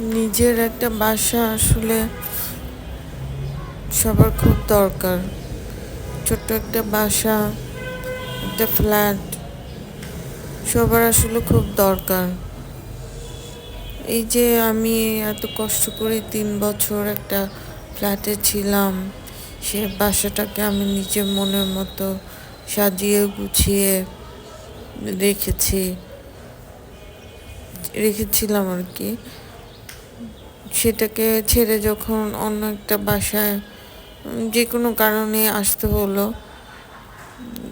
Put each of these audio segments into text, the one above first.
নিজের একটা বাসা আসলে সবার খুব দরকার। ছোট্ট একটা বাসা, একটা ফ্ল্যাট সবার আসলে খুব দরকার। এই যে আমি এত কষ্ট করে 3 বছর একটা ফ্ল্যাটে ছিলাম, সে বাসাটাকে আমি নিজের মনের মতো সাজিয়ে গুছিয়ে রেখেছি রেখেছিলাম আর কি। সেটাকে ছেড়ে যখন অন্য একটা বাসায় যে কোনো কারণে আসতে হলো,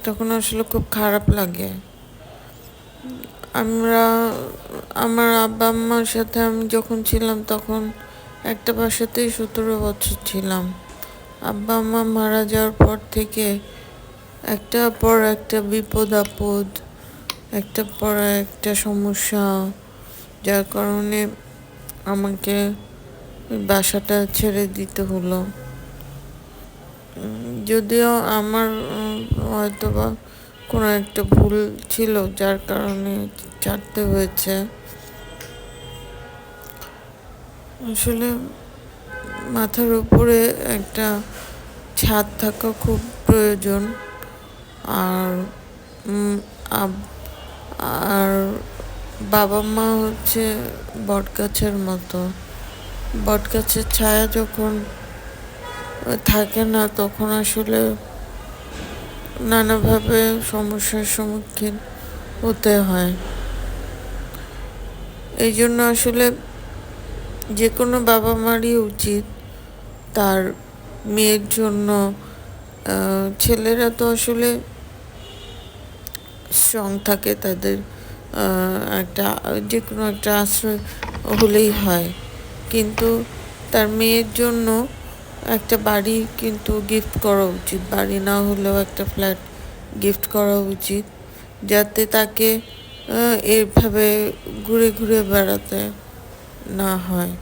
তখন আসলে খুব খারাপ লাগে। আমরা আমার আব্বা আম্মার সাথে আমি যখন ছিলাম তখন একটা বাসাতেই 17 বছর ছিলাম। আব্বা আম্মা মারা যাওয়ার পর থেকে একটার পর একটা বিপদ আপদ, একটা পর একটা সমস্যা, যার কারণে আমাকে ওই বাসাটা ছেড়ে দিতে হলো। যদিও আমার হয়তো বা কোনো একটা ভুল ছিল যার কারণে ছাড়তে হয়েছে। আসলে মাথার উপরে একটা ছাদ থাকা খুব প্রয়োজন। আর আর বাবা মা হচ্ছে বটগাছের মতো। বটগাছের ছায়া যখন থাকে না, তখন আসলে নানাভাবে সমস্যার সম্মুখীন হতে হয়। এই জন্য আসলে যে কোনো বাবা মারই উচিত তার মেয়ের জন্য, ছেলেরা তো আসলে স্ট্রং থাকে, তাদের একটা যে কোনো একটা আশ্রয় হলেই হয়, কিন্তু তার মেয়ের জন্য একটা বাড়ি কিন্তু গিফট করা উচিত। বাড়ি না হলেও একটা ফ্ল্যাট গিফট করা উচিত, যাতে তাকে এভাবে ঘুরে ঘুরে বেড়াতে না হয়।